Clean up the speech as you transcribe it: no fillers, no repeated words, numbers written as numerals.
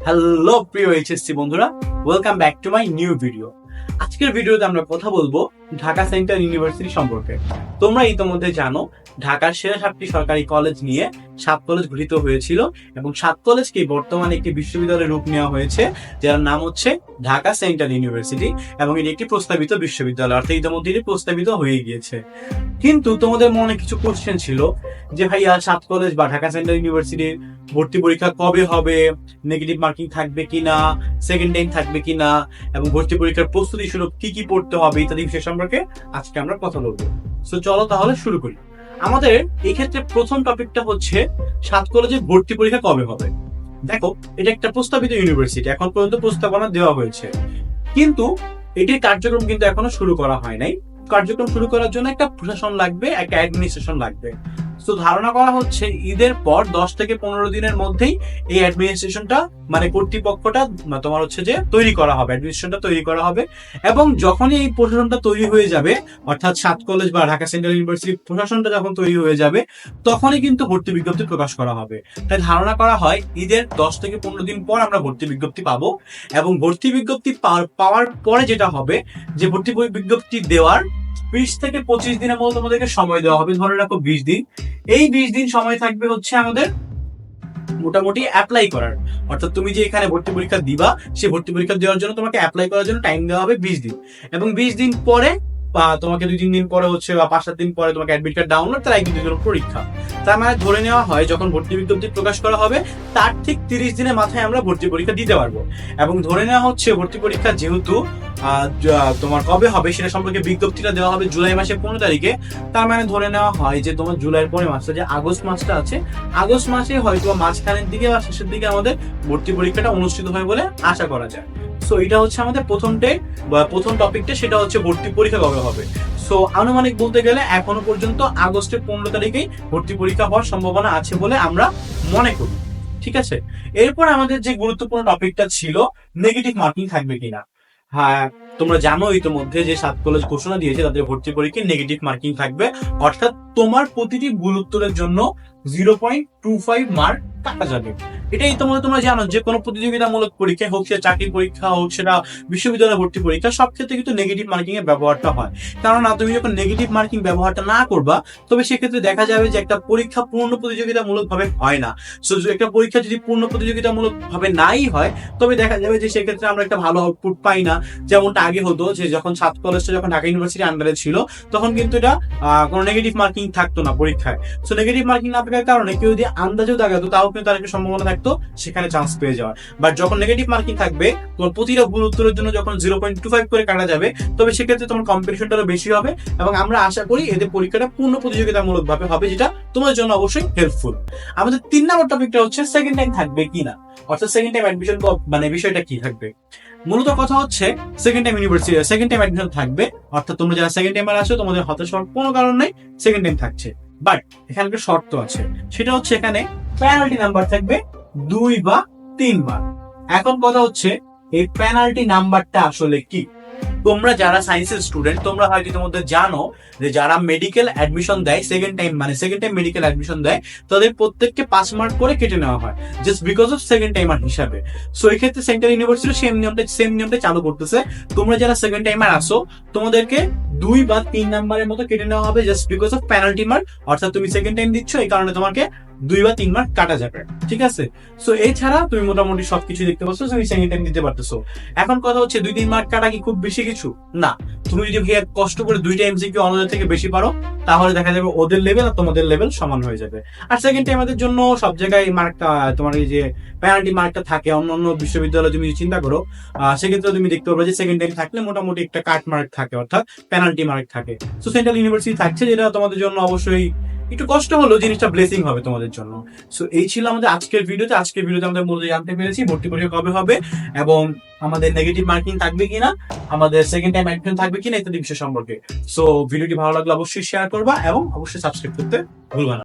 Hello প্রিয় HSC বন্ধুরা, welcome back to my new video. আজকের ভিডিওতে আমরা কথা বলবো ঢাকা সেন্ট্রাল ইউনিভার্সিটি সম্পর্কে। তোমরা ইতোমধ্যে জানো ঢাকার সেরা 7টি সরকারি কলেজ নিয়ে 7 কলেজ গঠিত হয়েছিল এবং 7 কলেজকে বর্তমানে একটি বিশ্ববিদ্যালয়ের রূপ নেওয়া হয়েছে, যার নাম হচ্ছে ঢাকা সেন্ট্রাল ইউনিভার্সিটি এবং এটি একটি প্রস্তাবিত বিশ্ববিদ্যালয়, অর্থাৎ ইতিমধ্যে এটি প্রস্তাবিত হয়ে গিয়েছে। কিন্তু তোমাদের মনে কিছু কোশ্চেন ছিল যে ভাইয়া 7 কলেজ বা ঢাকা সেন্ট্রাল ইউনিভার্সিটির ভর্তি পরীক্ষা কবে হবে, নেগেটিভ মার্কিং থাকবে কিনা, সেকেন্ড টাইম থাকবে কিনা এবং ভর্তি পরীক্ষার প্রস্তুতি স্বরূপ কি কি পড়তে হবে ইত্যাদি বিষয় সম্পর্কে আজকে আমরা কথা বলবো। সো চলো তাহলে শুরু করি। আমাদের এই ক্ষেত্রে প্রথম টপিকটা হচ্ছে 7 কলেজের ভর্তি পরীক্ষা কবে হবে। দেখো, এটা একটা প্রস্তাবিত ইউনিভার্সিটি, এখন পর্যন্ত প্রস্তাবনা দেওয়া হয়েছে, কিন্তু এটির কার্যক্রম কিন্তু এখনো শুরু করা হয় নাই। কার্যক্রম শুরু করার জন্য একটা প্রশাসন লাগবে, একটা অ্যাডমিনিস্ট্রেশন লাগবে। তো ধারণা করা হচ্ছে ঈদের পর 10 থেকে 15 দিনের মধ্যেই এই অ্যাডমিনিস্ট্রেশনটা মানে কর্তৃপক্ষটা তোমার হচ্ছে যে তৈরি করা হবে, অ্যাডমিনিস্ট্রেশনটা তৈরি করা হবে। এবং যখনই এই প্রশাসনটা তৈরি হয়ে যাবে, অর্থাৎ 7 কলেজ বা ঢাকা সেন্ট্রাল ইউনিভার্সিটির প্রশাসনটা যখন তৈরি হয়ে যাবে, তখনই কিন্তু ভর্তি বিজ্ঞপ্তি প্রকাশ করা হবে। তাই ধারণা করা হয় ঈদের 10 থেকে 15 দিন পর আমরা ভর্তি বিজ্ঞপ্তি পাবো। এবং ভর্তি বিজ্ঞপ্তি পাওয়ার পরে যেটা হবে যে ভর্তি বিজ্ঞপ্তি দেওয়ার 20 থেকে 25 দিনের মধ্যে তোমাদেরকে সময় দেওয়া হবে, ধরে রাখো 20 দিন। এই 20 দিন সময় থাকবে হচ্ছে আমাদের মোটামুটি অ্যাপ্লাই করার, অর্থাৎ তুমি যে এখানে ভর্তি পরীক্ষা দিবা, সেই ভর্তি পরীক্ষা দেওয়ার জন্য তোমাকে অ্যাপ্লাই করার জন্য টাইম দেওয়া হবে 20 দিন। এবং 20 দিন পরে বা তোমাকে 2-3 দিন পরে হচ্ছে বা 5-7 দিন পরে তোমাকে অ্যাডমিট কার্ড ডাউনলোড, তার একদিনের জন্য পরীক্ষা। তার মানে ধরে নেওয়া হয় যখন ভর্তি বিজ্ঞপ্তি প্রকাশ করা হবে তার ঠিক 30 দিনের মাথায় আমরা ভর্তি পরীক্ষা দিতে পারবো। এবং ধরে নেওয়া হচ্ছে ভর্তি পরীক্ষা যেহেতু তোমার কবে হবে সেটা সম্পর্কে বিজ্ঞপ্তিটা দেওয়া হবে জুলাই মাসের 15 তারিখে। তার মানে ধরে নেওয়া হয় যে তোমার জুলাইয়ের পরে মাসটা যে আগস্ট মাসটা আছে, আগস্ট মাসে হয়তো মাঝখানের দিকে বা শেষের দিকে আমাদের ভর্তি পরীক্ষাটা অনুষ্ঠিত হয় বলে আশা করা যায়। সো এটা হচ্ছে আমাদের প্রথম টপিকটা, সেটা হচ্ছে ভর্তি পরীক্ষা কবে হবে। সো আনুমানিক বলতে গেলে এখনো পর্যন্ত আগস্টের 15 তারিখেই ভর্তি পরীক্ষা হওয়ার সম্ভাবনা আছে বলে আমরা মনে করি। ঠিক আছে, এরপর আমাদের যে গুরুত্বপূর্ণ টপিকটা ছিল নেগেটিভ মার্কিং থাকবে কিনা। হ্যাঁ, তোমরা জানো ইতিমধ্যে যে 7 কলেজ ঘোষণা দিয়েছে তাদের ভর্তি পরীক্ষায় নেগেটিভ মার্কিং থাকবে, অর্থাৎ তোমার প্রতিটি ভুল উত্তরের জন্য 0.25 মার্ক কাটা যাবে। এটা ইতিমধ্যে তোমরা জানো যে কোনো প্রতিযোগিতামূলক পরীক্ষা হোক, সেটা চাকরির পরীক্ষা হোক, সেটা বিশ্ববিদ্যালয় ভর্তি পরীক্ষা, সব ক্ষেত্রে কিন্তু নেগেটিভ মার্কিং এর ব্যবহারটা হয়। কারণ তুমি যখন নেগেটিভ মার্কিং ব্যবহারটা না করবা, তবে সেক্ষেত্রে দেখা যাবে যে একটা পরীক্ষা পূর্ণ প্রতিযোগিতামূলক ভাবে হয় না। সো একটা পরীক্ষা যদি পূর্ণ প্রতিযোগিতামূলক ভাবে নাই হয়, তবে দেখা যাবে যে সেক্ষেত্রে আমরা একটা ভালো আউটপুট পাই না। যেমনটা আগে হতো যে যখন 7 কলেজটা যখন ঢাকা ইউনিভার্সিটি আন্ডারে ছিল, তখন কিন্তু এটা কোনো নেগেটিভ মার্কিং থাকতো না পরীক্ষায়। সো নেগেটিভ মার্কিং না থাকার কারণে কেউ যদি আন্দাজেও দাগাতো, তাও কিন্তু তার একটা সম্ভাবনা থাকতো সেখানে চান্স পেয়ে যাওয়ার। বাট যখন নেগেটিভ মার্কিং থাকবে, তোমার প্রতিটা ভুল উত্তরের জন্য যখন 0.25 করে কাটা যাবে, তবে সেক্ষেত্রে তোমার কম্পিটিশনটা বেশি হবে এবং আমরা আশা করি এদের পরীক্ষাটা পূর্ণ প্রতিযোগিতামূলক ভাবে হবে, যেটা তোমার জন্য অবশ্যই হেল্পফুল। আমাদের 3 নম্বর টপিকটা হচ্ছে সেকেন্ড টাইম থাকবে কিনা, অর্থাৎ সেকেন্ড টাইম অ্যাডমিশন মানে বিষয়টা কি থাকবে। মূলত কথা হচ্ছে সেকেন্ড টাইম অ্যাডমিশন থাকবে, অর্থাৎ তোমরা যারা সেকেন্ড টাইমার আছো তোমাদের হতাশ হওয়ার কোনো কারণ নাই, সেকেন্ড টাইম থাকছে। বাট এখানে একটা শর্ত আছে, সেটা হচ্ছে এখানে পেনাল্টি নাম্বার থাকবে 2 বা 3 বার। এখন কথা হচ্ছে এই পেনাল্টি নাম্বারটা আসলে কি। তোমরা যারা সায়েন্সের স্টুডেন্ট, তোমরা হয়তো ইতিমধ্যে জানো যে যারা মেডিকেল অ্যাডমিশন দেয় সেকেন্ড টাইম মেডিকেল অ্যাডমিশন দেয়, তাদের প্রত্যেককে 5 মার্ক করে কেটে নেওয়া হয় just because of second timer হিসাবে। সো এই ক্ষেত্রে সেন্ট্রাল ইউনিভার্সিটি সেম নিয়মটা চালু করতেছে। তোমরা যারা সেকেন্ড টাইমার আসো, তোমাদেরকে 2 বা 3 নাম্বারের মতো কেটে নেওয়া হবে just because of penalty mark, অর্থাৎ তুমি সেকেন্ড টাইম দিচ্ছ, এই কারণে তোমাকে 2 বা 3 মার্ক কাটা যাবে। ঠিক আছে, সো এছাড়া তুমি মোটামুটি সবকিছু দেখতে পাচ্ছ, তুমি সেকেন্ড টাইম দিতে পারতেছো। এখন কথা হচ্ছে 2-3 মার্ক কাটা কি খুব বেশি কিছু না। তুমি যদি ভাইয়া কষ্ট করে 2টা এমসিকিউ অন্যদের থেকে বেশি পারো, তাহলে দেখা যাবে ওদের লেভেল আর তোমাদের লেভেল সমান হয়ে যাবে। আর সেকেন্ড টাইমারদের জন্য সব জায়গায় মার্কটা তোমার এই যে পেনাল্টি মার্কটা থাকে। অন্যান্য বিশ্ববিদ্যালয়ে তুমি চিন্তা করো, সেক্ষেত্রে তুমি দেখতে পারবে যে সেকেন্ড টাইম থাকলে মোটামুটি একটা কাট মার্ক থাকে, অর্থাৎ পেনাল্টি মার্ক থাকে। সো সেন্ট্রাল ইউনিভার্সিটি থাকছে, যেটা তোমাদের জন্য অবশ্যই একটু কষ্ট হলেও জিনিসটা ব্লেসিং হবে তোমাদের জন্য। সো এই ছিল আমাদের আজকের ভিডিওতে আমরা মূলত জানতে পেরেছি ভর্তি পরীক্ষা কবে হবে এবং আমাদের নেগেটিভ মার্কিং থাকবে কিনা, আমাদের সেকেন্ড টাইম অ্যাডমিশন থাকবে কিনা ইত্যাদি বিষয় সম্পর্কে। সো ভিডিওটি ভালো লাগলে অবশ্যই শেয়ার করবা এবং অবশ্যই সাবস্ক্রাইব করতে ভুলবা না।